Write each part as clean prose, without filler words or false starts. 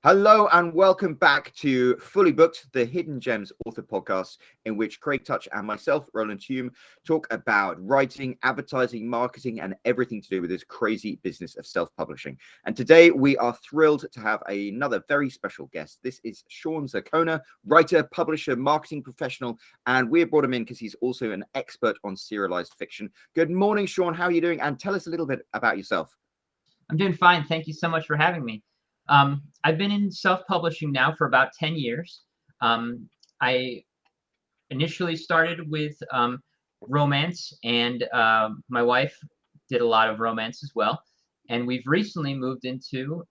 Hello and welcome back to Fully Booked, the Hidden Gems author podcast, in which Craig Touch and myself, Roland Hume, talk about writing, advertising, marketing, and everything to do with this crazy business of self-publishing. And today we are thrilled to have another very special guest. This is Sean Zirconia, writer, publisher, marketing professional, and we brought him in because he's also an expert on serialized fiction. Good morning, Sean. How are you doing? And tell us a little bit about yourself. I'm doing fine. Thank you so much for having me. I've been in self-publishing now for about 10 years. I initially started with romance, and my wife did a lot of romance as well. And we've recently moved into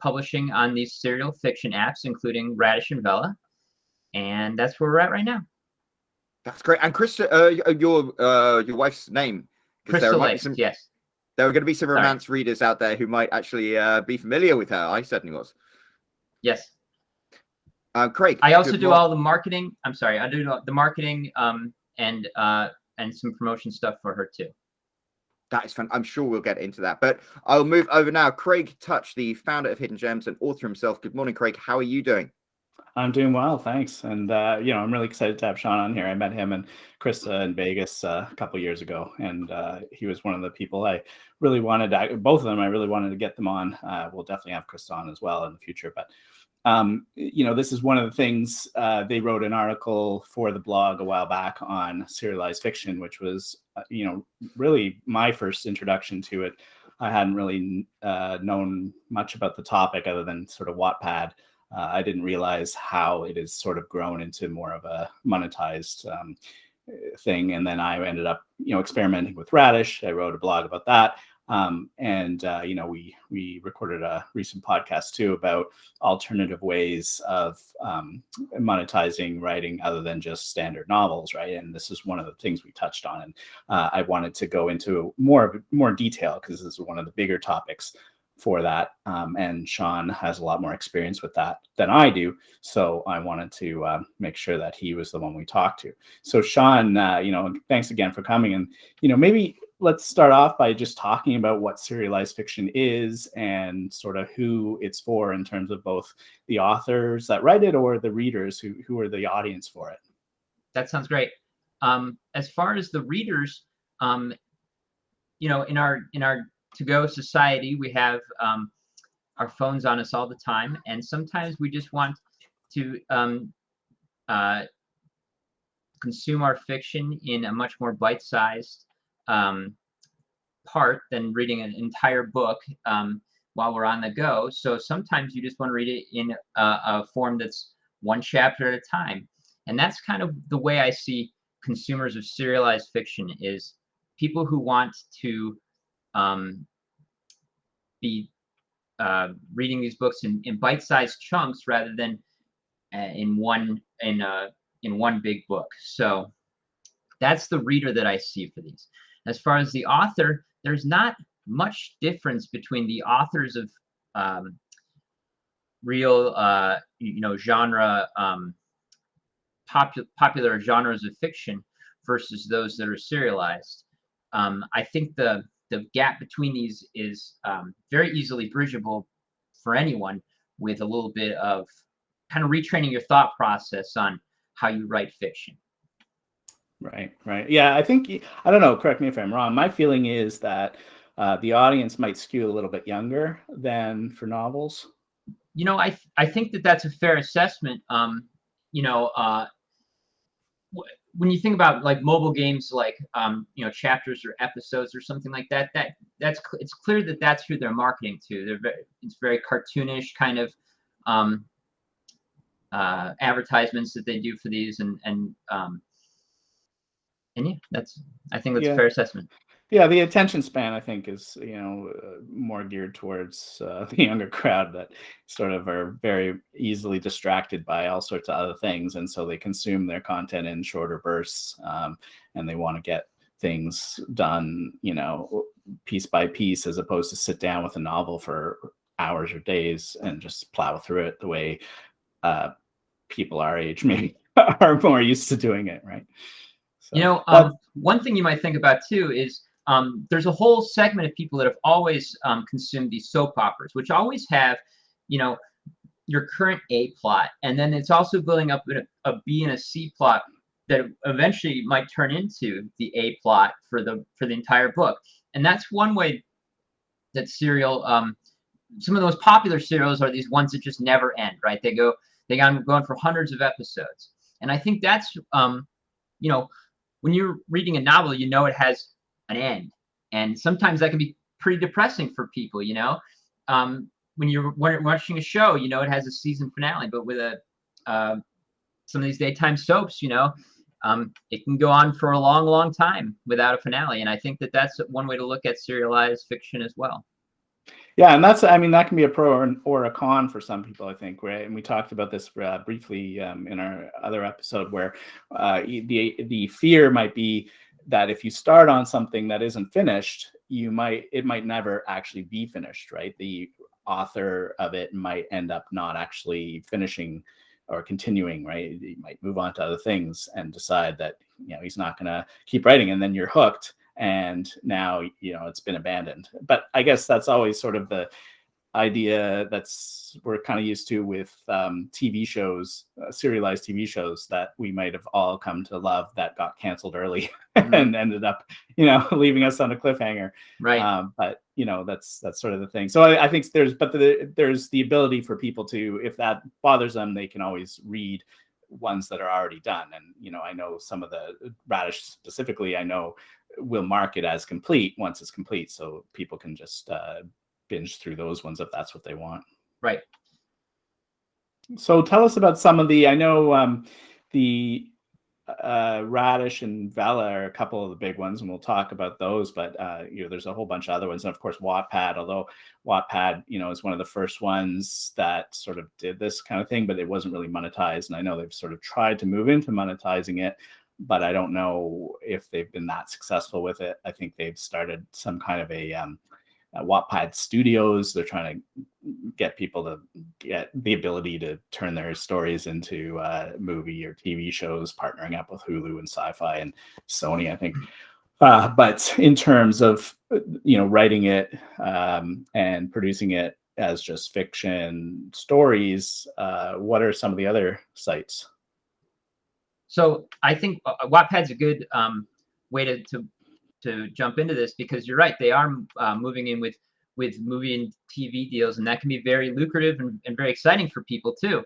publishing on these serial fiction apps, including Radish and Vella. And that's where we're at right now. That's great. And Krista, your wife's name? Krista Lakes, yes. There are going to be some romance readers out there who might actually be familiar with her. I certainly was. Yes. Craig. I also do all the marketing. I'm sorry. I do the marketing and some promotion stuff for her too. That is fun. I'm sure we'll get into that. But I'll move over now. Craig Touch, the founder of Hidden Gems and author himself. Good morning, Craig. How are you doing? I'm doing well, thanks. And, I'm really excited to have Sean on here. I met him and Krista in Vegas a couple years ago, and he was one of the people I really wanted to, both of them, I really wanted to get them on. We'll definitely have Krista on as well in the future. But, this is one of the things they wrote an article for the blog a while back on serialized fiction, which was, really my first introduction to it. I hadn't really known much about the topic other than sort of Wattpad. I didn't realize how it has sort of grown into more of a monetized thing. And then I ended up, experimenting with Radish. I wrote a blog about that. We recorded a recent podcast too about alternative ways of monetizing writing other than just standard novels, right? And this is one of the things we touched on. And I wanted to go into more detail because this is one of the bigger topics for that, and Sean has a lot more experience with that than I do, so I wanted to make sure that he was the one we talked to. So Sean, thanks again for coming, and maybe let's start off by just talking about what serialized fiction is and sort of who it's for in terms of both the authors that write it or the readers who are the audience for it. That sounds great. As far as the readers, in our to-go society, we have our phones on us all the time, and sometimes we just want to consume our fiction in a much more bite-sized part than reading an entire book while we're on the go. So sometimes you just want to read it in a form that's one chapter at a time, and that's kind of the way I see consumers of serialized fiction, is people who want to be reading these books in bite-sized chunks rather than in one big book. So that's the reader that I see for these. As far as the author, there's not much difference between the authors of real genre popular genres of fiction versus those that are serialized. I think the gap between these is very easily bridgeable for anyone with a little bit of kind of retraining your thought process on how you write fiction. Right. Yeah, I think, I don't know, correct me if I'm wrong. My feeling is that the audience might skew a little bit younger than for novels. I think that's a fair assessment. When you think about like mobile games, like chapters or episodes or something like that, it's clear that that's who they're marketing to. It's very cartoonish kind of advertisements that they do for these, and yeah, I think that's a fair assessment. Yeah, the attention span, I think, is more geared towards the younger crowd that sort of are very easily distracted by all sorts of other things, and so they consume their content in shorter bursts, and they want to get things done, piece by piece, as opposed to sit down with a novel for hours or days and just plow through it the way people our age maybe are more used to doing it, right? So, one thing you might think about too is there's a whole segment of people that have always consumed these soap operas, which always have, your current A plot, and then it's also building up a B and a C plot that eventually might turn into the A plot for the entire book. And that's one way that serial, some of the most popular serials are these ones that just never end, right? They go on for hundreds of episodes. And I think that's, you know, when you're reading a novel, you know it has an end. And sometimes that can be pretty depressing for people, you know? When you're watching a show, you know it has a season finale, but with some of these daytime soaps, you know, it can go on for a long, long time without a finale. And I think that that's one way to look at serialized fiction as well. Yeah, and that's, I mean, that can be a pro or a con for some people, I think, right? And we talked about this briefly in our other episode, where the fear might be that if you start on something that isn't finished, it might never actually be finished, right? The author of it might end up not actually finishing or continuing, right? He might move on to other things and decide that, you know, he's not going to keep writing, and then you're hooked, and now, you know, it's been abandoned. But I guess that's always sort of the idea we're kind of used to with TV shows, serialized TV shows that we might have all come to love that got canceled early and ended up, you know, leaving us on a cliffhanger. Right. But, you know, that's sort of the thing. So I think there's the ability for people to, if that bothers them, they can always read ones that are already done. And, you know, I know some of the Radish specifically, I know will mark it as complete once it's complete. So people can just binge through those ones if that's what they want. Right. So tell us about some of I know the Radish and Vella are a couple of the big ones, and we'll talk about those, but you know, there's a whole bunch of other ones. And of course, Wattpad, although Wattpad, you know, is one of the first ones that sort of did this kind of thing, but it wasn't really monetized. And I know they've sort of tried to move into monetizing it, but I don't know if they've been that successful with it. I think they've started some kind of a Wattpad Studios. They're trying to get people to get the ability to turn their stories into movie or TV shows, partnering up with Hulu and Sci-Fi and Sony, I think. But in terms of, you know, writing it and producing it as just fiction stories, what are some of the other sites? So I think Wattpad's a good way to jump into this, because you're right, they are moving in with movie and TV deals, and that can be very lucrative and very exciting for people too.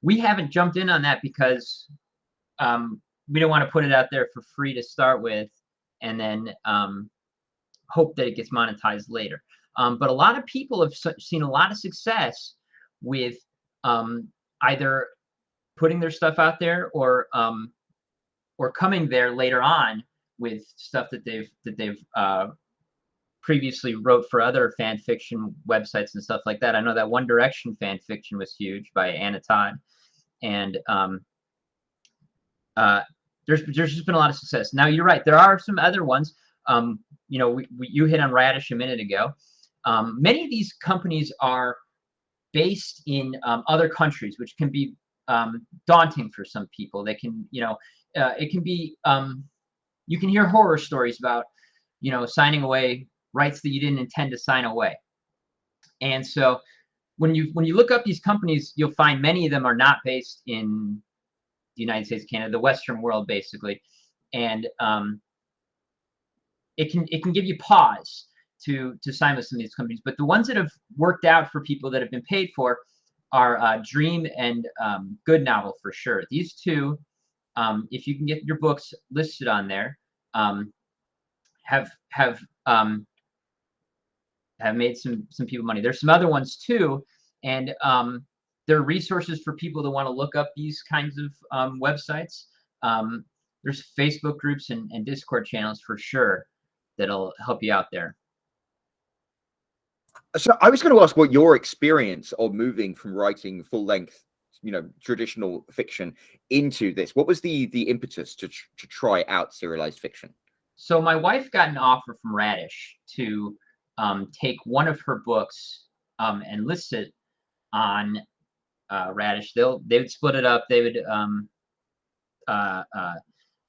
We haven't jumped in on that because we don't want to put it out there for free to start with, and then hope that it gets monetized later. But a lot of people have seen a lot of success with either putting their stuff out there or coming there later on with stuff that they've previously wrote for other fan fiction websites and stuff like that. I know that One Direction fan fiction was huge by Anna Todd, and there's just been a lot of success. Now you're right, there are some other ones. You know, you hit on Radish a minute ago. Many of these companies are based in other countries, which can be daunting for some people. They can, you know, it can be, you can hear horror stories about, you know, signing away rights that you didn't intend to sign away. And so when you look up these companies, you'll find many of them are not based in the United States, Canada, the Western world, basically. And it can give you pause to sign with some of these companies. But the ones that have worked out for people that have been paid for are Dream and Good Novel for sure. These two, if you can get your books listed on there, have made some people money. There's some other ones too, and there are resources for people that want to look up these kinds of websites. There's Facebook groups and Discord channels for sure that'll help you out there. So I was going to ask what your experience of moving from writing full-length, you know, traditional fiction into this. What was the impetus to try out serialized fiction? So my wife got an offer from Radish to take one of her books and list it on Radish. They would split it up. They would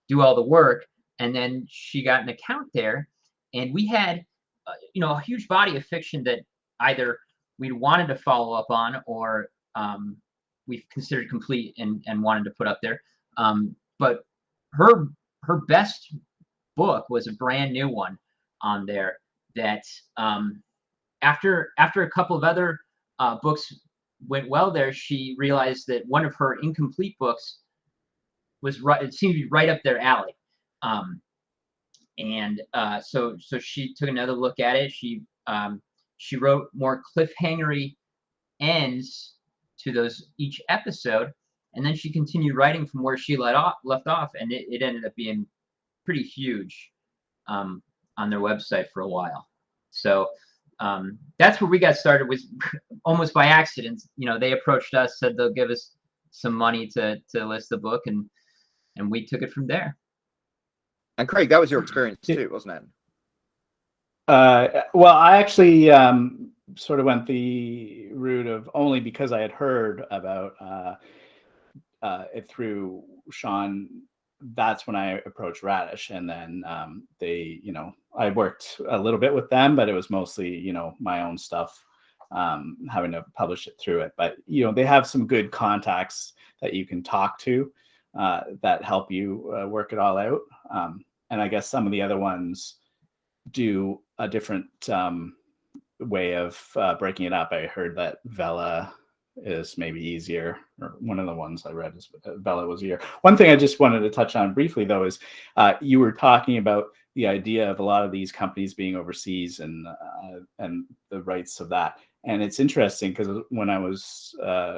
do all the work, and then she got an account there, and we had you know, a huge body of fiction that either we wanted to follow up on, or we've considered complete and wanted to put up there. But her best book was a brand new one on there that after a couple of other books went well there, she realized that one of her incomplete books was right. It seemed to be right up their alley. So she took another look at it. She wrote more cliffhangery ends to those each episode, and then she continued writing from where she left off, and it ended up being pretty huge on their website for a while. So that's where we got started, was almost by accident. They approached us, said they'll give us some money to list the book, and we took it from there. And Craig, that was your experience too, wasn't it? Well, I actually sort of went the route of, only because I had heard about it through Sean. That's when I approached Radish, and then they, I worked a little bit with them, but it was mostly, my own stuff, having to publish it through it. But, they have some good contacts that you can talk to that help you work it all out. And I guess some of the other ones do a different way of breaking it up. I heard that Vella is maybe easier, or one of the ones I read is Vella was easier. One thing I just wanted to touch on briefly, though, is you were talking about the idea of a lot of these companies being overseas and the rights of that. And it's interesting because when I was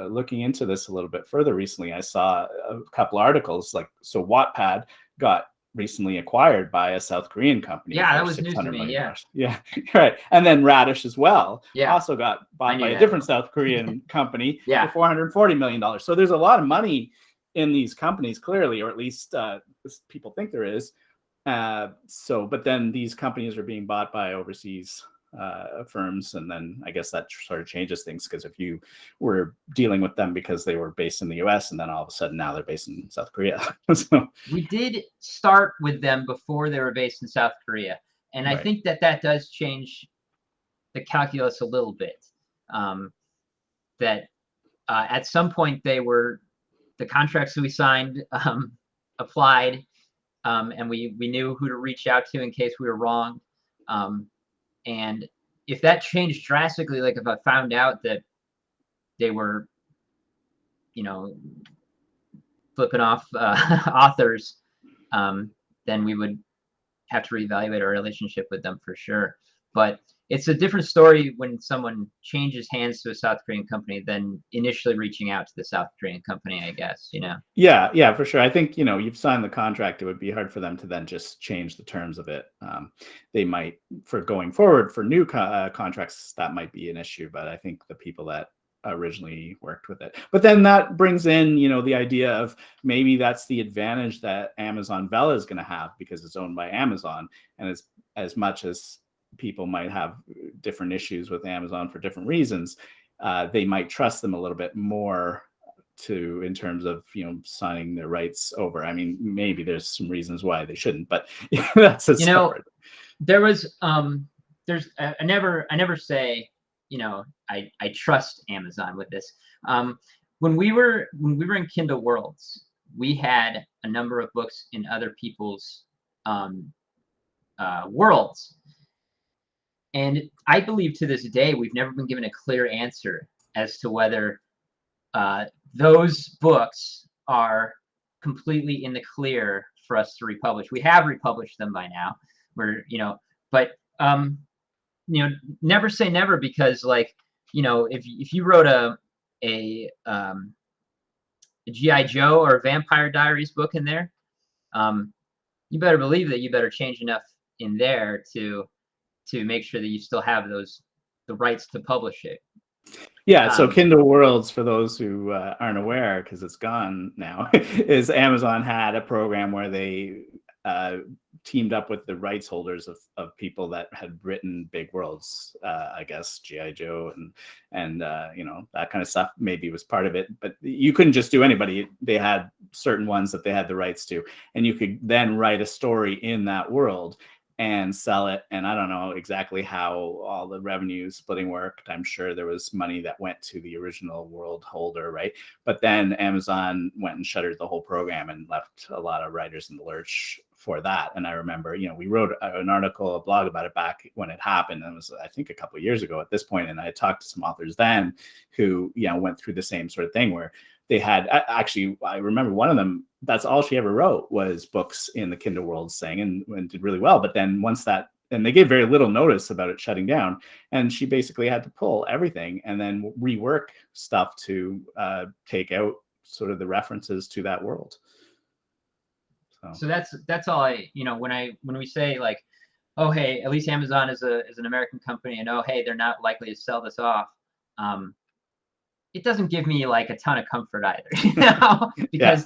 looking into this a little bit further recently, I saw a couple articles, so Wattpad got recently acquired by a South Korean company. Yeah, that was news to me. Yeah, right. And then Radish as well, yeah, also got bought by a different South Korean company yeah, for $440 million. So there's a lot of money in these companies, clearly, or at least people think there is. But then these companies are being bought by overseas firms, and then I guess that sort of changes things, because if you were dealing with them because they were based in the US, and then all of a sudden now they're based in South Korea. So we did start with them before they were based in South Korea, and I think that does change the calculus a little bit. That at some point the contracts that we signed applied, and we knew who to reach out to in case we were wrong. And if that changed drastically, like if I found out that they were, flipping off authors, then we would have to reevaluate our relationship with them for sure. But it's a different story when someone changes hands to a South Korean company than initially reaching out to the South Korean company, I guess, Yeah, for sure. I think, you've signed the contract. It would be hard for them to then just change the terms of it. They might, for going forward for new contracts, that might be an issue. But I think the people that originally worked with it. But then that brings in, the idea of maybe that's the advantage that Amazon Vella is going to have, because it's owned by Amazon. And as much as people might have different issues with Amazon for different reasons, they might trust them a little bit more in terms of signing their rights over. I mean, maybe there's some reasons why they shouldn't, but that's separate. There was I never say I trust Amazon with this. When we were in Kindle Worlds, we had a number of books in other people's worlds. And I believe to this day, we've never been given a clear answer as to whether those books are completely in the clear for us to republish. We have republished them by now. But never say never, because if you wrote a G.I. Joe or a Vampire Diaries book in there, you better believe that you better change enough in there to make sure that you still have the rights to publish it. Yeah, so Kindle Worlds, for those who aren't aware, because it's gone now, is Amazon had a program where they teamed up with the rights holders of people that had written big worlds. I guess G.I. Joe and that kind of stuff maybe was part of it, but you couldn't just do anybody. They had certain ones that they had the rights to, and you could then write a story in that world. and sell it. And I don't know exactly how all the revenue splitting worked. I'm sure there was money that went to the original world holder, right? But then Amazon went and shuttered the whole program and left a lot of writers in the lurch for that. And I remember, we wrote an article, a blog about it back when it happened. And it was, I think, a couple of years ago at this point. And I talked to some authors then who, went through the same sort of thing where they had, actually, I remember one of them, that's all she ever wrote was books in the Kindle Worlds thing, and did really well. But then and they gave very little notice about it shutting down, and she basically had to pull everything and then rework stuff to take out sort of the references to that world. So that's all when we say like, oh hey, at least Amazon is an American company, and oh hey, they're not likely to sell this off. It doesn't give me like a ton of comfort either, because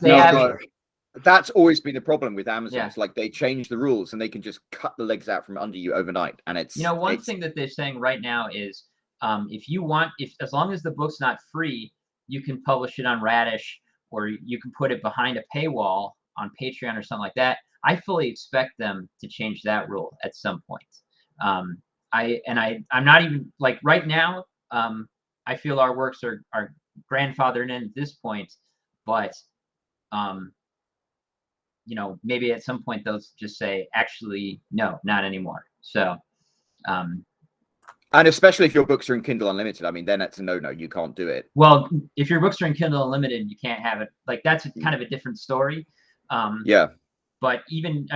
that's always been the problem with Amazon. Yeah. It's like they change the rules and they can just cut the legs out from under you overnight. And it's one thing that they're saying right now is if as long as the book's not free, you can publish it on Radish, or you can put it behind a paywall on Patreon or something like that. I fully expect them to change that rule at some point. I'm not even like right now. I feel our works are grandfathered in at this point, but maybe at some point they'll just say, actually, no, not anymore. So, and especially if your books are in Kindle Unlimited, I mean, then it's a no. You can't do it. Well, if your books are in Kindle Unlimited, you can't have it. Like that's kind of a different story. Yeah. But even,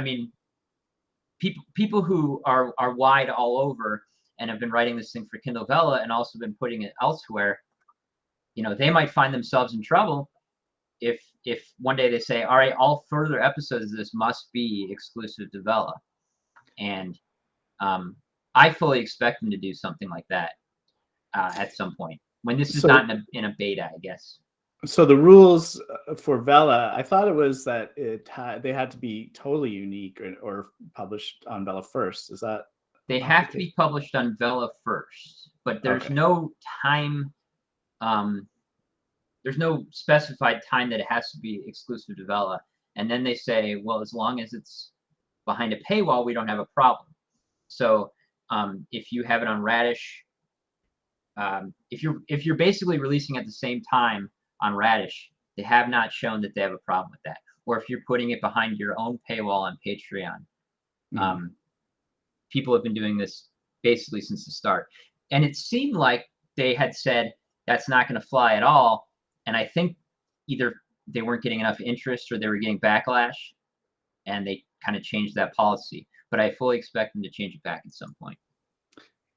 people who are wide all over and have been writing this thing for Kindle Vella and also been putting it elsewhere, they might find themselves in trouble if one day they say, all right, all further episodes of this must be exclusive to Vella. And I fully expect them to do something like that at some point, when this is not in a beta, I guess. So the rules for Vella, I thought it was that they had to be totally unique or published on Vella first. Is that? They have to be published on Vella first, but there's no time. There's no specified time that it has to be exclusive to Vella. And then they say, well, as long as it's behind a paywall, we don't have a problem. So if you have it on Radish, if you're basically releasing at the same time on Radish, they have not shown that they have a problem with that. Or if you're putting it behind your own paywall on Patreon, people have been doing this basically since the start. And it seemed like they had said that's not going to fly at all. And I think either they weren't getting enough interest or they were getting backlash, and they kind of changed that policy. But I fully expect them to change it back at some point.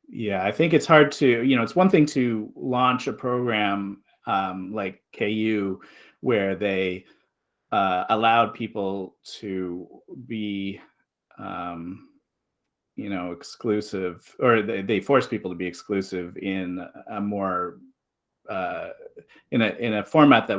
Yeah, I think it's hard to, it's one thing to launch a program like KU where they allowed people to be exclusive, or they force people to be exclusive in a more in a format that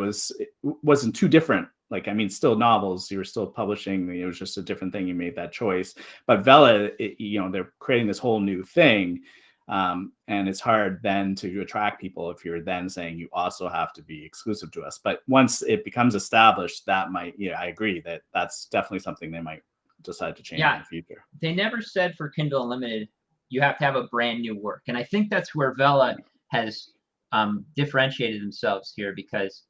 wasn't too different. Like, still novels, you were still publishing, it was just a different thing. You made that choice. But Vella, they're creating this whole new thing. And it's hard then to attract people if you're then saying you also have to be exclusive to us. But once it becomes established, that might, I agree that's definitely something they might decide to change in the future. They never said for Kindle Unlimited you have to have a brand new work, and I think that's where Vella has differentiated themselves here, because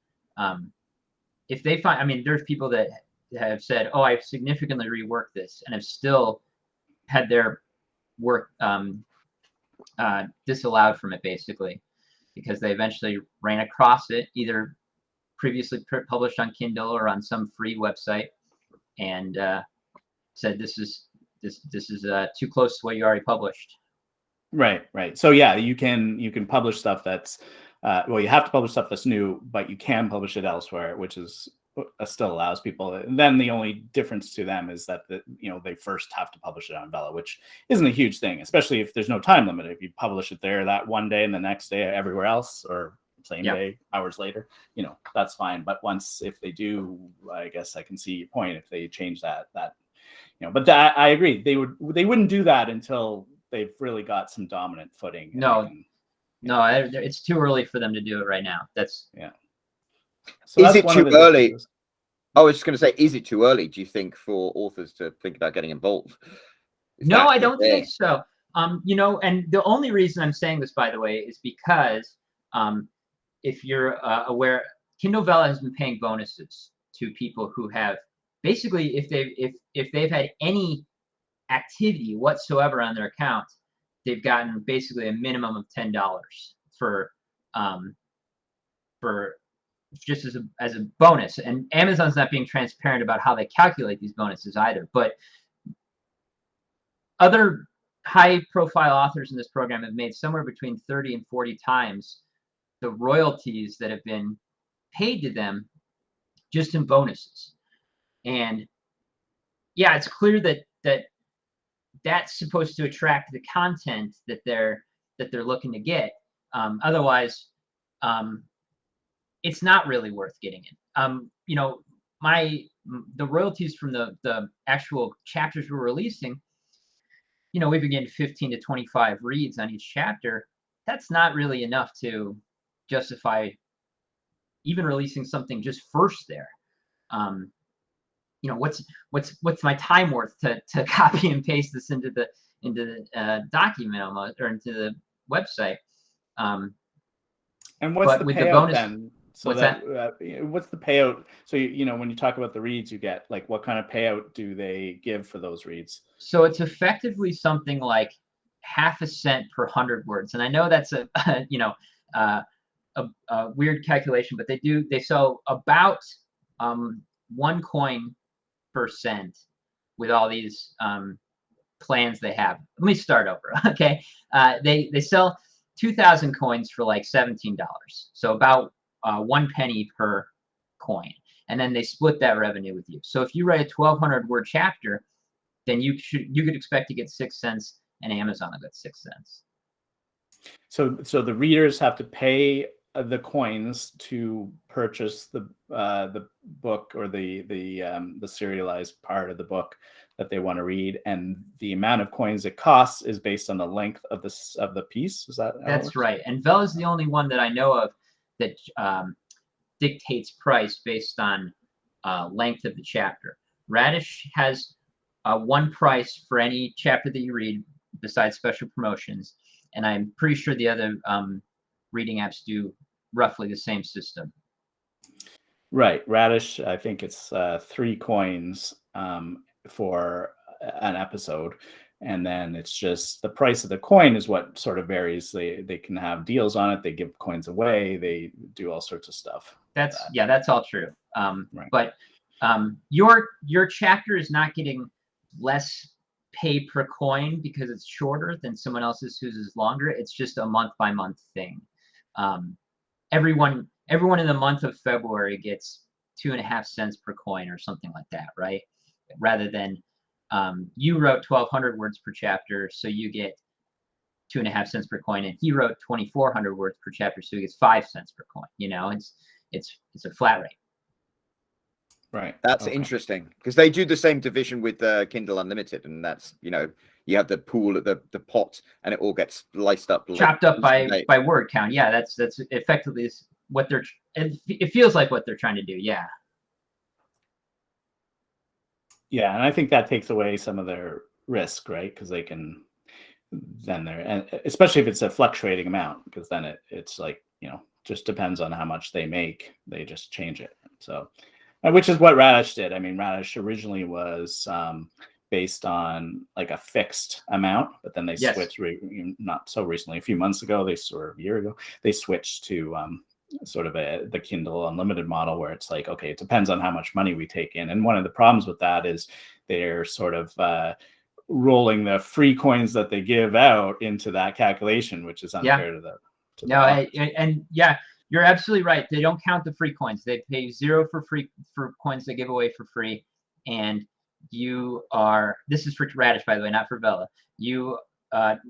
if they find, there's people that have said, oh, I've significantly reworked this, and have still had their work disallowed from it, basically, because they eventually ran across it, either previously published on Kindle or on some free website, and said this is too close to what you already published. Right. So yeah, you can publish stuff that's you have to publish stuff that's new, but you can publish it elsewhere, which is still allows people. And then the only difference to them is that they first have to publish it on Vella, which isn't a huge thing, especially if there's no time limit. If you publish it there that one day and the next day everywhere else, or same day, hours later, that's fine. But if they do, I guess I can see your point. If they change that, but I agree. They wouldn't do that until they've really got some dominant footing. No, it's too early for them to do it right now. So is it too early? I was just going to say, is it too early, do you think, for authors to think about getting involved? No, I don't think so. You know, and the only reason I'm saying this, by the way, is because if you're aware, Kindle Vella has been paying bonuses to people who have basically, if they've had any activity whatsoever on their account, they've gotten basically a minimum of $10 for just as a bonus. And Amazon's not being transparent about how they calculate these bonuses either. But other high-profile authors in this program have made somewhere between 30 and 40 times the royalties that have been paid to them just in bonuses. And yeah, it's clear that that's supposed to attract the content that they're looking to get. Otherwise, it's not really worth getting it. You know, the royalties from the actual chapters we're releasing, you know, we've been getting 15 to 25 reads on each chapter. That's not really enough to justify even releasing something just first there. You know, what's my time worth to copy and paste this into the document almost, or into the website. And what's the payout then? So what's that? What's the payout? So you know, when you talk about the reads you get, like what kind of payout do they give for those reads? So it's effectively something like 0.5 cent per 100 words, and I know that's a you know a weird calculation, but they sell about 1 coin per cent with all these plans they have. Let me start over, okay? They sell 2,000 coins for like $17, so about 1 penny per coin, and then they split that revenue with you. So if you write a 1,200 word chapter, then you could expect to get 6 cents, and Amazon will get 6 cents. So the readers have to pay the coins to purchase the book, or the serialized part of the book that they want to read, and the amount of coins it costs is based on the length of the piece. Is that how That's right? And Vella is the only one that I know of that dictates price based on length of the chapter. Radish has one price for any chapter that you read besides special promotions, and I'm pretty sure the other reading apps do roughly the same system. Right. Radish, I think it's 3 coins for an episode, and then it's just the price of the coin is what sort of varies. They can have deals on it, they give coins away, they do all sorts of stuff. That's all true. Right. But your chapter is not getting less pay per coin because it's shorter than someone else's whose is longer. It's just a month by month thing. Everyone in the month of February gets 2.5 cents per coin or something like that, right? Rather than you wrote 1,200 words per chapter, so you get 2.5 cents per coin, and he wrote 2,400 words per chapter, so he gets 5 cents per coin. You know, it's a flat rate. Right. That's interesting, because they do the same division with Kindle Unlimited, and that's, you know, you have the pool at the pot, and it all gets sliced up, chopped up by word count. Yeah, that's effectively what they're. It feels like what they're trying to do. Yeah. Yeah, and I think that takes away some of their risk, right? Because they can then and especially if it's a fluctuating amount, because then it's like, you know, just depends on how much they make. They just change it. So, which is what Radish did. I mean, Radish originally was based on like a fixed amount, but then they switched not so recently, a few months ago, a year ago, they switched to sort of the Kindle Unlimited model, where it's like, okay, it depends on how much money we take in. And one of the problems with that is they're sort of rolling the free coins that they give out into that calculation, which is unfair to the and yeah, you're absolutely right. They don't count the free coins. They pay 0 for coins they give away for free. And this is for Radish, by the way, not for Vella. You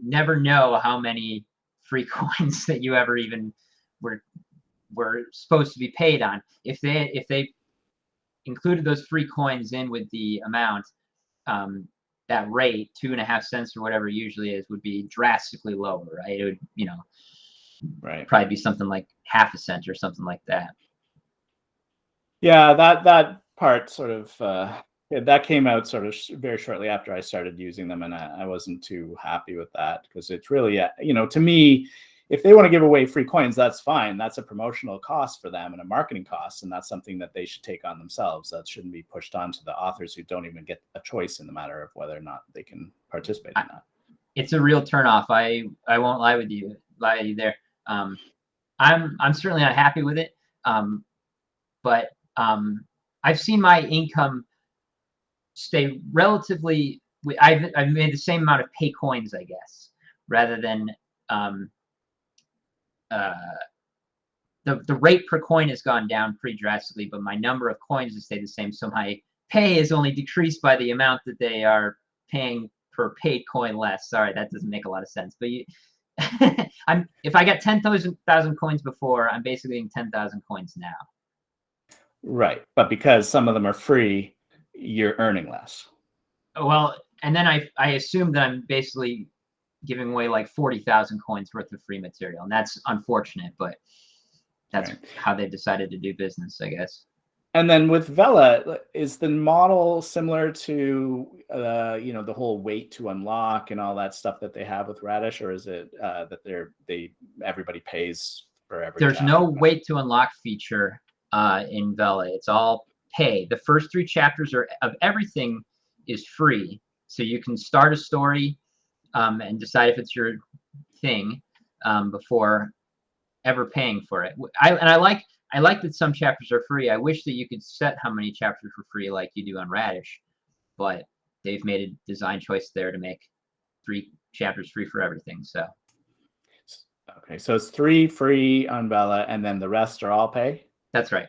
never know how many free coins that you ever even were supposed to be paid on. If they included those free coins in with the amount, that rate, 2.5 cents or whatever it usually is, would be drastically lower, right? It would, you know, probably be something like 0.5 cent or something like that. Yeah, that part sort of that came out sort of very shortly after I started using them, and I wasn't too happy with that because it's really, to me, if they want to give away free coins, that's fine. That's a promotional cost for them and a marketing cost, and that's something that they should take on themselves. That shouldn't be pushed on to the authors who don't even get a choice in the matter of whether or not they can participate in that. It's a real turnoff. I won't lie to you there. I'm certainly not happy with it. But I've seen my income stay relatively. I've made the same amount of pay coins, I guess, rather than the rate per coin has gone down pretty drastically, but my number of coins has stayed the same. So my pay is only decreased by the amount that they are paying per paid coin less. Sorry, that doesn't make a lot of sense. But if I got 10,000 coins before, I'm basically getting 10,000 coins now. Right, but because some of them are free, you're earning less. Well, and then I assume that I'm basically giving away like 40,000 coins worth of free material, and that's unfortunate, but that's how they decided to do business, I guess. And then with Vella, is the model similar to the whole wait to unlock and all that stuff that they have with Radish, or is it that everybody pays for every? There's no wait to unlock feature in Vella. It's all pay. The first 3 chapters of everything is free, so you can start a story and decide if it's your thing before ever paying for it. I like that some chapters are free. I wish that you could set how many chapters for free like you do on Radish, but they've made a design choice there to make 3 chapters free for everything. So okay, so it's 3 free on Vella, and then the rest are all pay. That's right.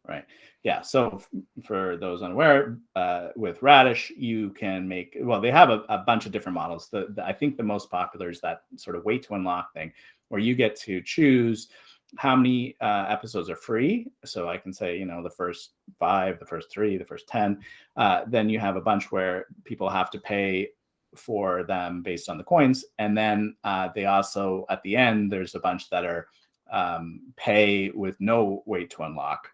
Right. Yeah. So for those unaware, with Radish, you can make, well, they have a bunch of different models. I think the most popular is that sort of wait to unlock thing, where you get to choose how many episodes are free. So I can say, the first 5, the first 3, the first 10. Then you have a bunch where people have to pay for them based on the coins. And then they also, at the end, there's a bunch that are pay with no wait to unlock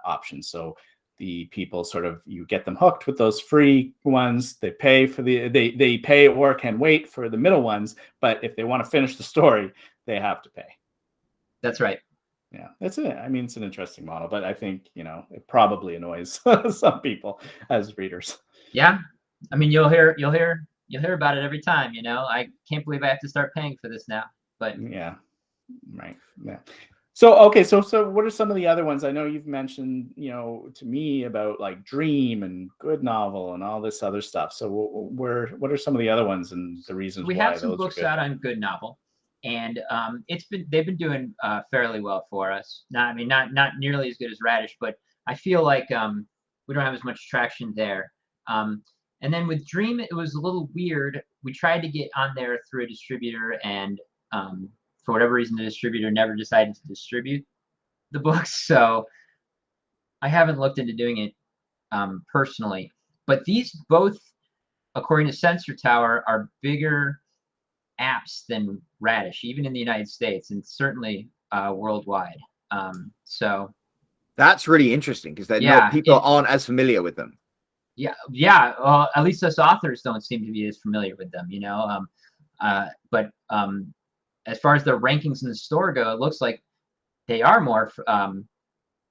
options. So the people you get them hooked with those free ones. They pay for they pay or can wait for the middle ones. But if they want to finish the story, they have to pay. That's right. Yeah, that's it. I mean, it's an interesting model, but I think, it probably annoys some people as readers. Yeah. I mean, you'll hear about it every time, I can't believe I have to start paying for this now, but yeah. Right. Yeah. So, okay. So what are some of the other ones? I know you've mentioned, to me about like Dream and Good Novel and all this other stuff. So what are some of the other ones and the reasons why? We have some books out on Good Novel, and they've been doing fairly well for us. Not nearly as good as Radish, but I feel like we don't have as much traction there. And then with Dream, it was a little weird. We tried to get on there through a distributor, and for whatever reason, the distributor never decided to distribute the books. So I haven't looked into doing it personally. But these both, according to Sensor Tower, are bigger apps than Radish, even in the United States, and certainly worldwide. So that's really interesting because people aren't as familiar with them. Yeah. At least us authors don't seem to be as familiar with them, But as far as the rankings in the store go, it looks like they are more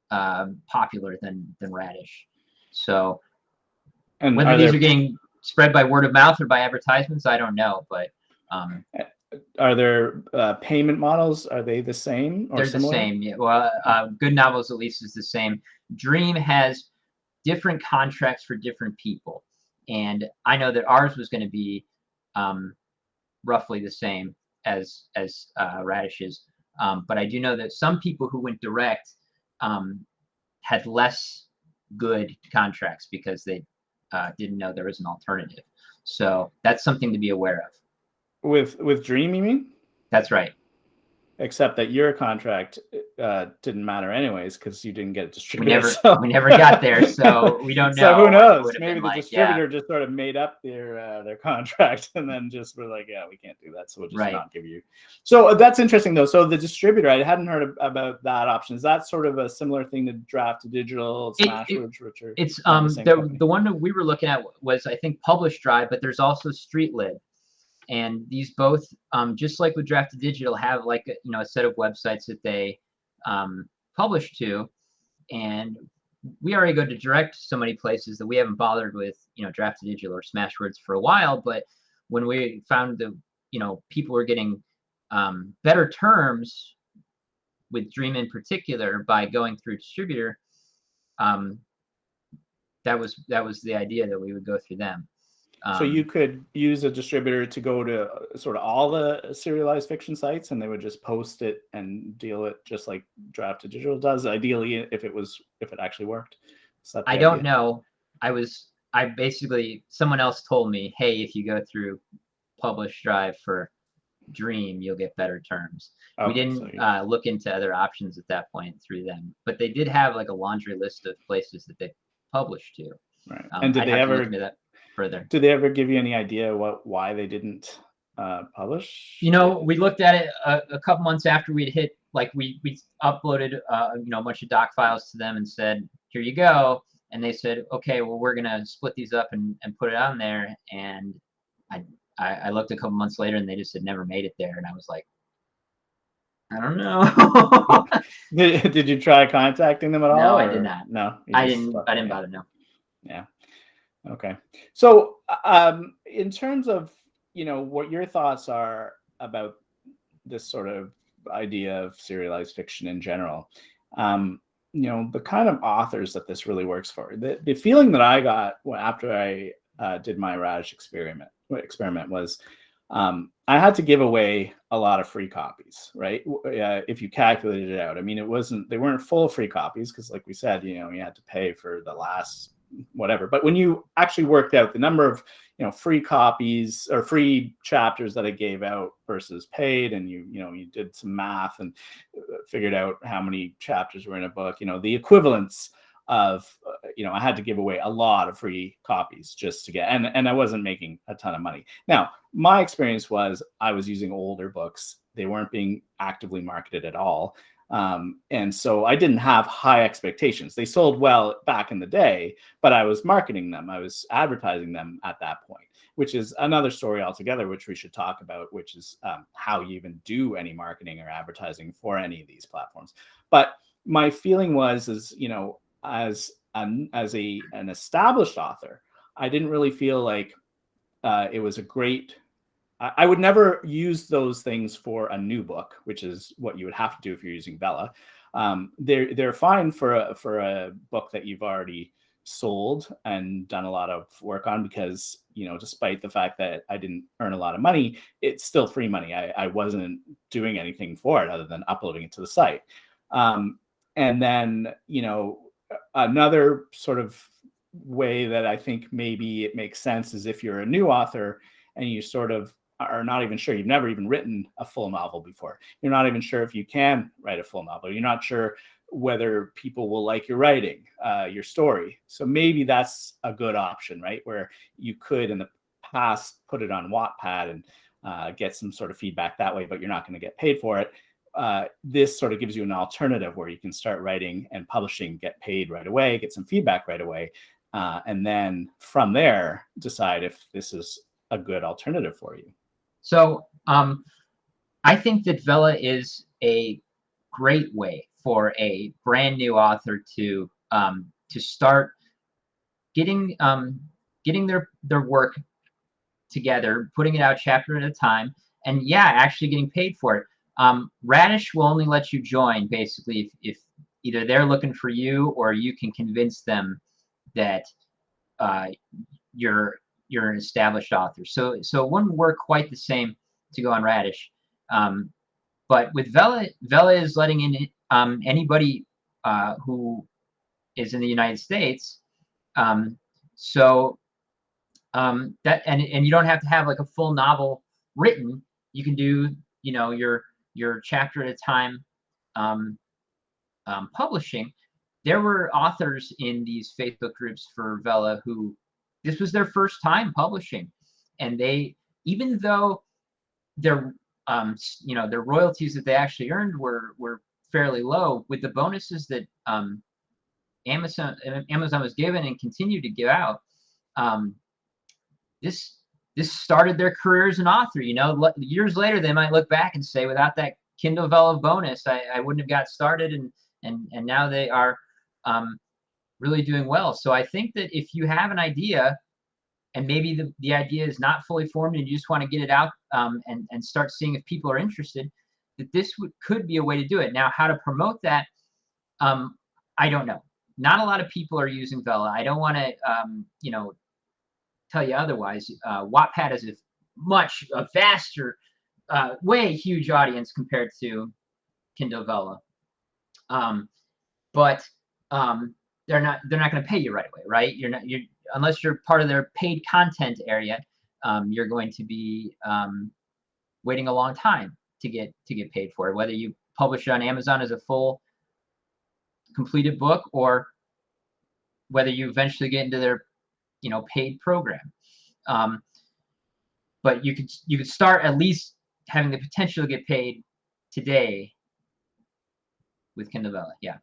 popular than Radish. So, and whether these are getting spread by word of mouth or by advertisements, I don't know. But are there payment models? Are they the same? Or they're similar? the same. Yeah. Well, Good Novels at least is the same. Dream has different contracts for different people, and I know that ours was going to be roughly the same as Radish's, but I do know that some people who went direct had less good contracts because they didn't know there was an alternative. So that's something to be aware of. With Dream, you mean? That's right. except that your contract didn't matter anyways because you didn't get it distributed. We never got there, so we don't know. So who knows? It Maybe the like, distributor just sort of made up their contract and then just were like, yeah, we can't do that, so we'll just not give you. So that's interesting though. So the distributor, I hadn't heard about that option. Is that sort of a similar thing to Draft to Digital, Smashwords, Richard? It's the one that we were looking at was, I think, Publish Drive, but there's also StreetLib. And these both, just like with Draft to Digital, have like a set of websites that they publish to, and we already go to direct so many places that we haven't bothered with Draft to Digital or Smashwords for a while. But when we found that people were getting better terms with Dream in particular by going through distributor, that was the idea that we would go through them. So you could use a distributor to go to sort of all the serialized fiction sites, and they would just post it and deal it just like Draft to Digital does. Ideally, if it actually worked. I don't know. I basically, someone else told me, hey, if you go through Publish Drive for Dream, you'll get better terms. We didn't look into other options at that point through them, but they did have like a laundry list of places that they published to. Right. And did they ever that further? Did they ever give you any idea why they didn't publish? We looked at it a couple months after we'd hit, like we uploaded a bunch of doc files to them and said, here you go. And they said, okay, well, we're gonna split these up and put it on there. And I looked a couple months later and they just had never made it there. And I was like, I don't know. Did you try contacting them at all? No, I did not. No, I didn't bother. No. Yeah. Okay. So, in terms of what your thoughts are about this sort of idea of serialized fiction in general, the kind of authors that this really works for. The feeling that I got after I did my Radish experiment was I had to give away a lot of free copies, right? If you calculated it out, I mean, they weren't full free copies because, like we said, you had to pay for the last whatever. But when you actually worked out the number of free copies or free chapters that I gave out versus paid, and you did some math and figured out how many chapters were in a book, the equivalence of I had to give away a lot of free copies just to get, and I wasn't making a ton of money. Now, my experience was I was using older books. They weren't being actively marketed at all. And so I didn't have high expectations. They sold well back in the day, but I was marketing them. I was advertising them at that point, which is another story altogether, which we should talk about, which is how you even do any marketing or advertising for any of these platforms. But my feeling was, as an established author, I didn't really feel like it was a great. I would never use those things for a new book, which is what you would have to do if you're using Vella. They're fine for a book that you've already sold and done a lot of work on, because despite the fact that I didn't earn a lot of money, it's still free money. I wasn't doing anything for it other than uploading it to the site. And then another sort of way that I think maybe it makes sense is if you're a new author and you sort of are not even sure, you've never even written a full novel before. You're not even sure if you can write a full novel. You're not sure whether people will like your writing, your story. So maybe that's a good option, right? Where you could in the past put it on Wattpad and get some sort of feedback that way, but you're not going to get paid for it. This sort of gives you an alternative where you can start writing and publishing, get paid right away, get some feedback right away, and then from there decide if this is a good alternative for you. So I think that Vella is a great way for a brand new author to start getting their work together, putting it out chapter at a time, and actually getting paid for it. Radish will only let you join basically if either they're looking for you or you can convince them that you're an established author. So it wouldn't work quite the same to go on Radish. But with Vella is letting in anybody who is in the United States. So that and you don't have to have like a full novel written. You can do your your chapter at a time publishing, there were authors in these Facebook groups for Vella who this was their first time publishing, and they, even though their their royalties that they actually earned were fairly low, with the bonuses that Amazon was given and continued to give out, this started their career as an author. Years later they might look back and say, without that Kindle Vella bonus, I wouldn't have got started, and now they are really doing well. So I think that if you have an idea, and maybe the idea is not fully formed and you just want to get it out and start seeing if people are interested, that this could be a way to do it. Now, how to promote that, I don't know. Not a lot of people are using Vella. I don't want to tell you otherwise. Wattpad is a vaster, way huge audience compared to Kindle Vella. But they're not going to pay you right away, right? Unless you're part of their paid content area, you're going to be waiting a long time to get paid for it, whether you publish it on Amazon as a full completed book, or whether you eventually get into their paid program. But you could start at least having the potential to get paid today with Kindle Vella. Yeah.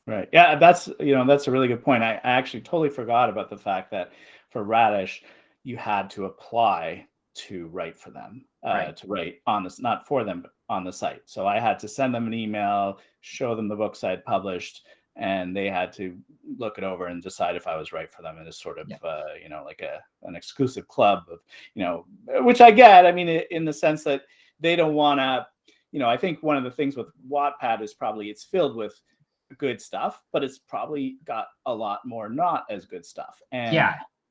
Right. Yeah, that's a really good point. I actually totally forgot about the fact that for Radish, you had to apply to write for them, Right. to write on this, not for them, but on the site. So I had to send them an email, show them the books I had published, and they had to look it over and decide if I was right for them. And it's sort of, like an exclusive club of, which I get. I mean, in the sense that they don't want to, I think one of the things with Wattpad is probably it's filled with good stuff, but it's probably got a lot more not as good stuff. And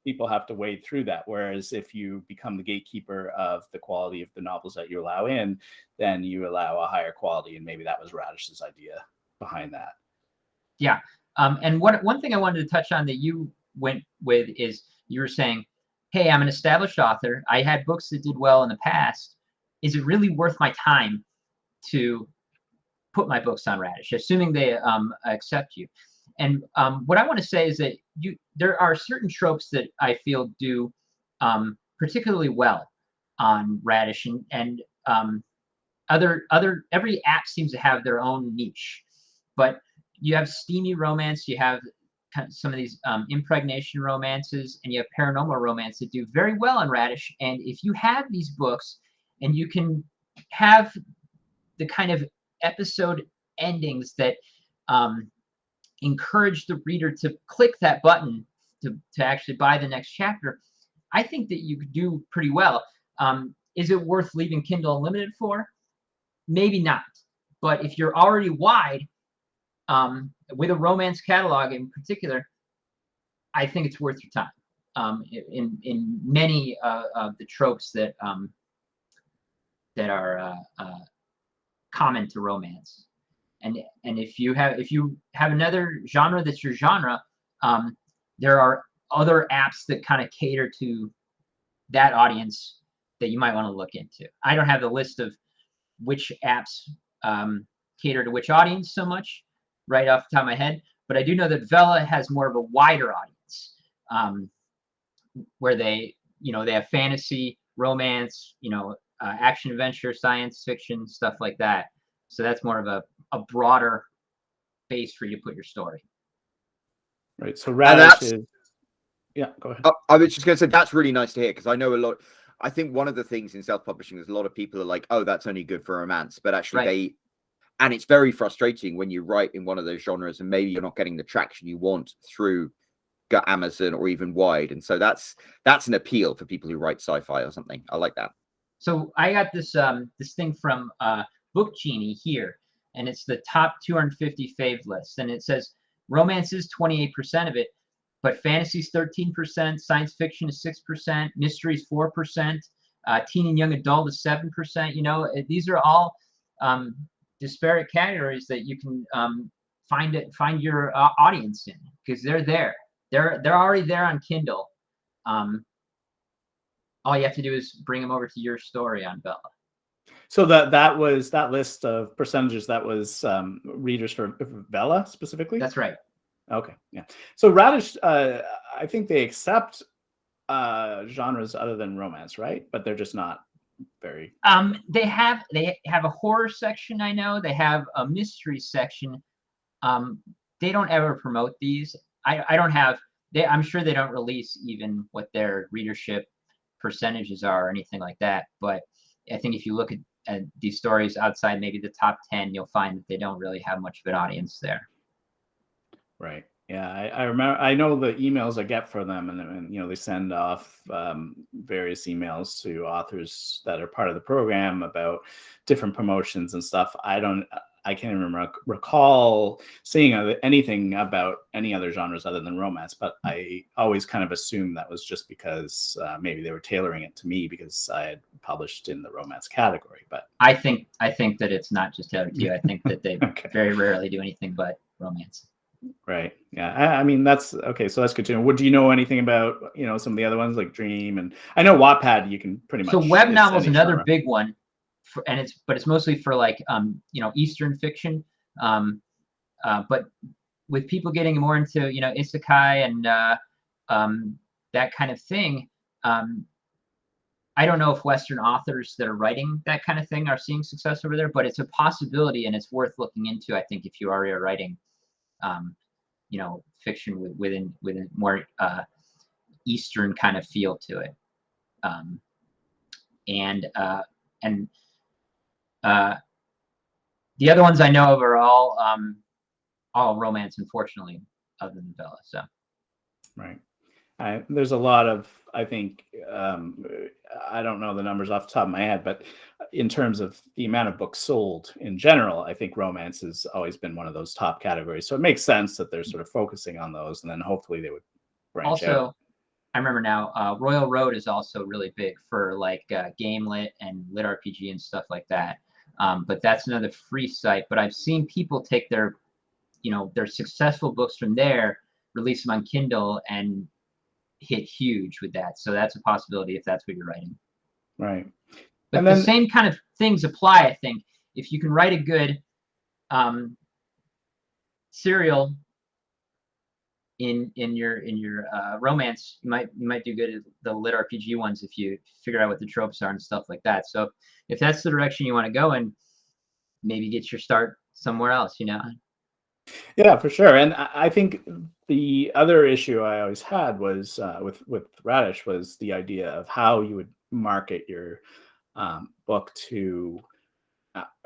people have to wade through that. Whereas if you become the gatekeeper of the quality of the novels that you allow in, then you allow a higher quality. And maybe that was Radish's idea behind that. Yeah. And one thing I wanted to touch on that you went with is you were saying, hey, I'm an established author. I had books that did well in the past. Is it really worth my time to put my books on Radish, assuming they accept you? And what I want to say is that there are certain tropes that I feel do particularly well on Radish, and every app seems to have their own niche. But you have steamy romance, you have some of these impregnation romances, and you have paranormal romance that do very well on Radish. And if you have these books and you can have the kind of episode endings that encourage the reader to click that button to actually buy the next chapter, I think that you could do pretty well. Is it worth leaving Kindle Unlimited for? Maybe not. But if you're already wide, with a romance catalog in particular, I think it's worth your time. In many of the tropes that are common to romance, and if you have another genre that's your genre, there are other apps that kind of cater to that audience that you might want to look into. I don't have the list of which apps cater to which audience so much right off the top of my head, but I do know that Vella has more of a wider audience, where they have fantasy, romance, action, adventure, science fiction, stuff like that. So that's more of a broader base for you to put your story. Right. So Radish is, yeah, go ahead. I was just going to say that's really nice to hear, because I know a lot. I think one of the things in self-publishing is a lot of people are like, oh, that's only good for romance, but actually and it's very frustrating when you write in one of those genres and maybe you're not getting the traction you want through Amazon or even wide. And so that's an appeal for people who write sci-fi or something. I like that. So I got this thing from Book Genie here, and it's the top 250 fave list, and it says romance is 28% of it, but fantasy is 13%, science fiction is 6%, mystery is 4%, teen and young adult is 7%. These are all disparate categories that you can find your audience in, because they're there. They're already there on Kindle. All you have to do is bring them over to your story on Vella. So that was that list of percentages. That was readers for Vella specifically. That's right. Okay, yeah. So Radish, I think they accept genres other than romance, right? But they're just not very. They have a horror section. I know they have a mystery section. They don't ever promote these. I don't have. I'm sure they don't release even what their readership percentages are or anything like that. But I think if you look at these stories outside maybe the top 10, you'll find that they don't really have much of an audience there. Right. Yeah, I remember. I know the emails I get for them, and you know, they send off various emails to authors that are part of the program about different promotions and stuff. I can't even recall seeing anything about any other genres other than romance, but I always kind of assumed that was just because maybe they were tailoring it to me because I had published in the romance category. But I think that it's not just tailored to you. I think that they Okay. very rarely do anything but romance. Right. Yeah. I mean, that's okay. So that's good to know. Do you know anything about, you know, some of the other ones like Dream? And I know Wattpad, you can pretty much. So web it's novel is any another genre. big one, but it's mostly for like you know, Eastern fiction. But with people getting more into, you know, isekai and that kind of thing, I don't know if Western authors that are writing that kind of thing are seeing success over there, but it's a possibility and it's worth looking into. I think if you already are writing, you know, fiction within more Eastern kind of feel to it, and the other ones I know of are all romance, unfortunately, other than Vella. So Right. There's a lot of, I think, I don't know the numbers off the top of my head, but in terms of the amount of books sold in general, I think romance has always been one of those top categories. So it makes sense that they're sort of focusing on those, and then hopefully they would branch out. also, I remember now, Royal Road is also really big for like game lit and lit RPG and stuff like that. But that's another free site. But I've seen people take their, you know, their successful books from there, release them on Kindle, and hit huge with that. So that's a possibility if that's what you're writing. Right. But And the then same kind of things apply, I think. If you can write a good serial in your romance, you might do good at the lit RPG ones if you figure out what the tropes are and stuff like that. So if that's the direction you want to go in, maybe get your start somewhere else, you know. Yeah, for sure. And I think the other issue I always had was with Radish was the idea of how you would market your book to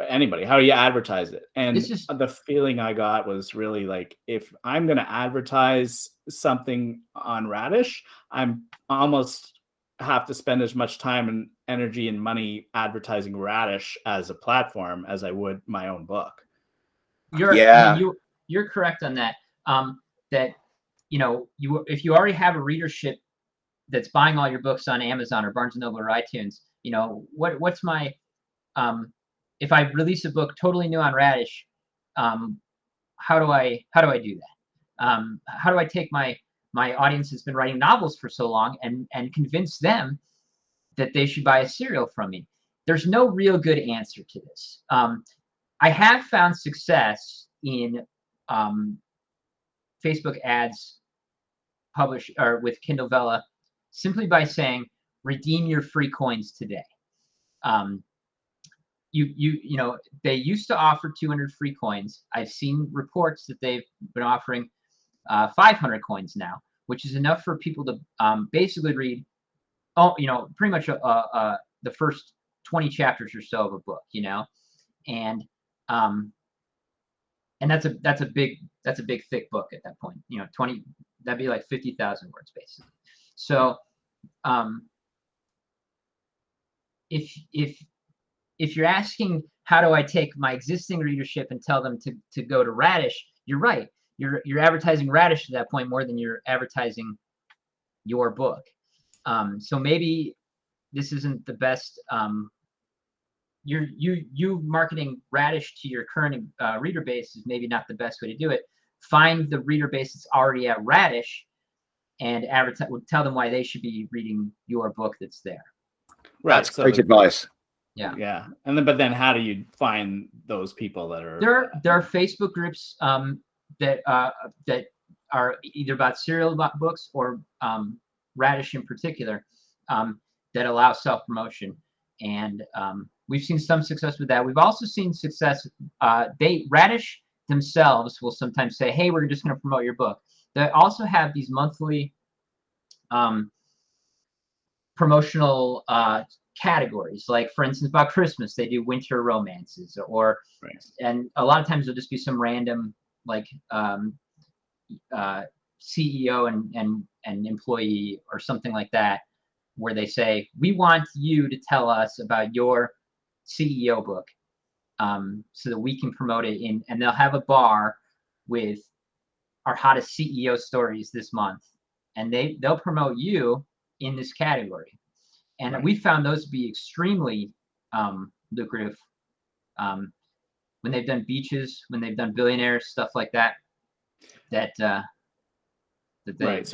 anybody. How do you advertise it? And the feeling I got was really like, if I'm going to advertise something on Radish, I'm almost have to spend as much time and energy and money advertising Radish as a platform as I would my own book. You're correct on that. That, you know, if you already have a readership that's buying all your books on Amazon or Barnes & Noble or iTunes, you know, what's my if I release a book totally new on Radish, how do I do that? How do I take my audience that's been writing novels for so long and convince them that they should buy a serial from me? There's no real good answer to this. I have found success in Facebook ads publish or with Kindle Vella simply by saying, redeem your free coins today. You know, they used to offer 200 free coins. I've seen reports that they've been offering 500 coins now, which is enough for people to basically read, you know, pretty much the first 20 chapters or so of a book, you know, and that's a big thick book at that point, you know, 20, that'd be like 50,000 words basically. So if you're asking how do I take my existing readership and tell them to go to Radish, you're right. You're advertising Radish at that point more than you're advertising your book. So maybe this isn't the best. You marketing Radish to your current reader base is maybe not the best way to do it. Find the reader base that's already at Radish and tell them why they should be reading your book that's there. Right. That's great advice. Yeah. And then, but then how do you find those people that are there are Facebook groups that are either about serial books or Radish in particular that allow self-promotion, and we've seen some success with that. We've also seen success. Radish themselves will sometimes say, "Hey, we're just going to promote your book." They also have these monthly promotional categories, like for instance about Christmas they do winter romances, or and a lot of times it'll just be some random like CEO and employee or something like that, where they say, we want you to tell us about your CEO book so that we can promote it in, and they'll have a bar with our hottest CEO stories this month, and they'll promote you in this category. And we found those to be extremely lucrative when they've done beaches, when they've done billionaires, stuff like that. So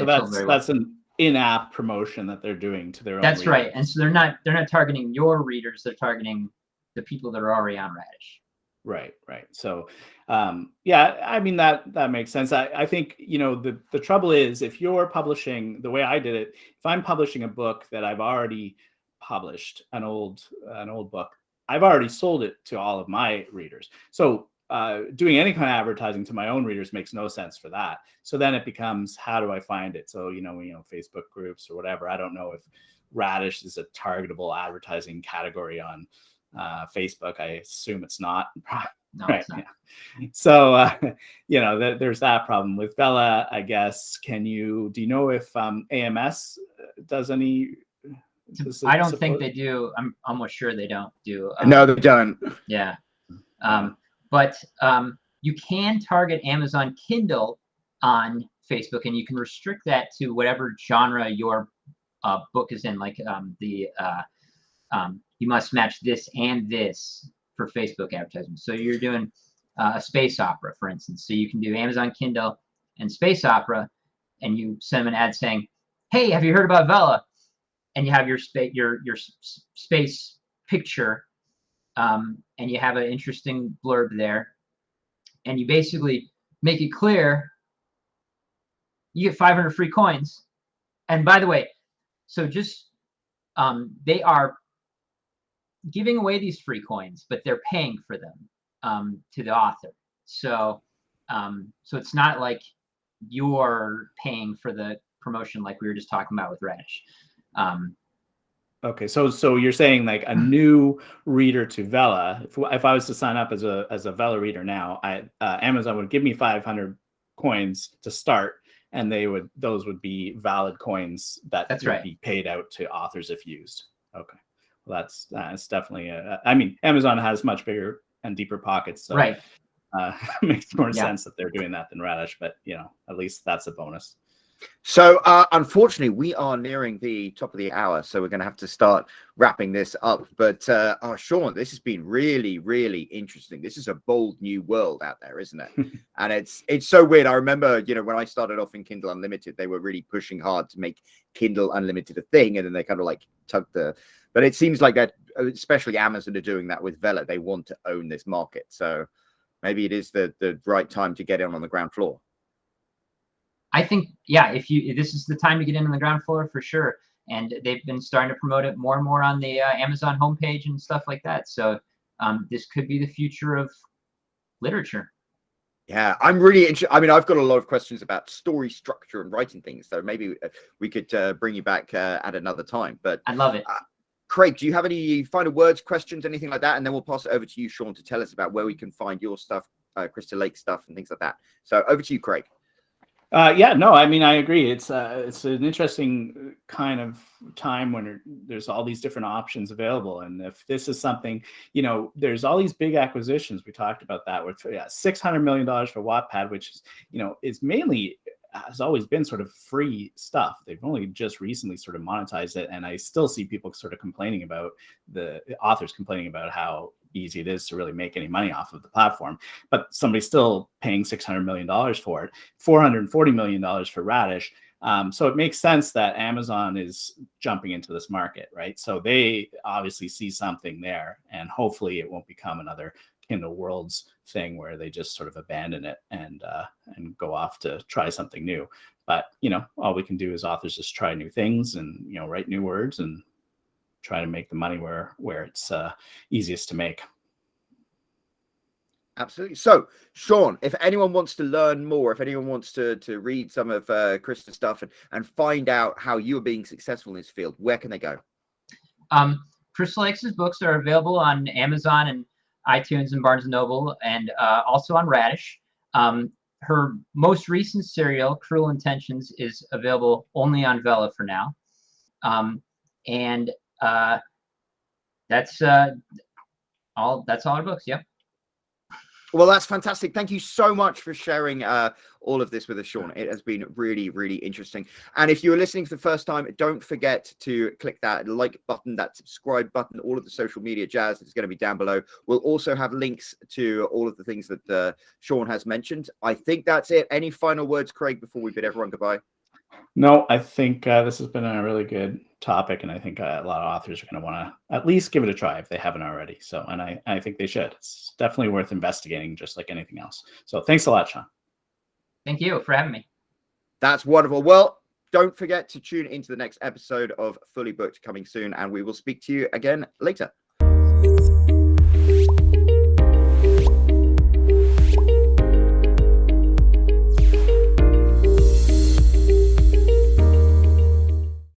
that's an in-app promotion that they're doing to their own readers. Right. And so they're not targeting your readers, they're targeting the people that are already on Radish. Right. So I mean that makes sense. I think, you know, the trouble is, if you're publishing the way I did it, if I'm publishing a book that I've already published, an old book, I've already sold it to all of my readers. So doing any kind of advertising to my own readers makes no sense for that. So then it becomes, how do I find it? So, you know, Facebook groups or whatever. I don't know if Radish is a targetable advertising category on Facebook. I assume it's not. No, it's not. Yeah. So, you know, there's that problem with Vella, I guess. Do you know if AMS does any? I don't think they do. I'm almost sure they don't do. No, they don't. Yeah. But you can target Amazon Kindle on Facebook, and you can restrict that to whatever genre your book is in. Like you must match this and this for Facebook advertising. So you're doing a space opera, for instance. So you can do Amazon Kindle and space opera, and you send them an ad saying, "Hey, have you heard about Vella?" And you have your space picture. And you have an interesting blurb there, and you basically make it clear you get 500 free coins. And by the way, so just they are giving away these free coins, but they're paying for them to the author. So it's not like you're paying for the promotion like we were just talking about with Radish. Okay, so you're saying like a new reader to Vella, if I was to sign up as a Vella reader now, Amazon would give me 500 coins to start, and those would be valid coins that would be paid out to authors if used. Okay, well that's definitely I mean, Amazon has much bigger and deeper pockets, so makes more sense that they're doing that than Radish, but you know, at least that's a bonus. So unfortunately, we are nearing the top of the hour, so we're going to have to start wrapping this up. But Sean, this has been really, really interesting. This is a bold new world out there, isn't it? And it's so weird. I remember, you know, when I started off in Kindle Unlimited, they were really pushing hard to make Kindle Unlimited a thing, and then they kind of like tugged the. But it seems like that, especially Amazon are doing that with Vella. They want to own this market, so maybe it is the right time to get in on the ground floor. I think, this is the time to get in on the ground floor for sure. And they've been starting to promote it more and more on the Amazon homepage and stuff like that. So this could be the future of literature. Yeah, I'm really interested. I mean, I've got a lot of questions about story structure and writing things. So maybe we could bring you back at another time. But I'd love it. Craig, do you have any final words, questions, anything like that? And then we'll pass it over to you, Sean, to tell us about where we can find your stuff, Krista Lakes stuff and things like that. So over to you, Craig. No, I mean, I agree. It's an interesting kind of time when there's all these different options available. And if this is something, you know, there's all these big acquisitions. We talked about that with $600 million for Wattpad, which is, you know, is mainly has always been sort of free stuff. They've only just recently sort of monetized it. And I still see people sort of complaining about the authors complaining about how easy it is to really make any money off of the platform, but somebody's still paying $600 million for it, $440 million for Radish. So it makes sense that Amazon is jumping into this market, right? So they obviously see something there, and hopefully it won't become another Kindle Worlds thing where they just sort of abandon it and go off to try something new. But, all we can do as authors is try new things and, write new words and try to make the money where it's easiest to make. Absolutely. So, Sean, if anyone wants to learn more, if anyone wants to read some of Krista's stuff and find out how you are being successful in this field, where can they go? Krista Lakes' books are available on Amazon and iTunes and Barnes & Noble, and also on Radish. Her most recent serial, Cruel Intentions, is available only on Vella for now. That's all her books. Yep. Well, that's fantastic. Thank you so much for sharing all of this with us, Sean. It has been really, really interesting. And if you're listening for the first time, don't forget to click that like button, that subscribe button, all of the social media jazz is going to be down below. We'll also have links to all of the things that Sean has mentioned. I think that's it. Any final words, Craig, before we bid everyone goodbye? No, I think this has been a really good topic, and I think a lot of authors are going to want to at least give it a try if they haven't already. So, and I think they should. It's definitely worth investigating, just like anything else. So thanks a lot, Sean. Thank you for having me. That's wonderful. Well, don't forget to tune into the next episode of Fully Booked coming soon, and we will speak to you again later.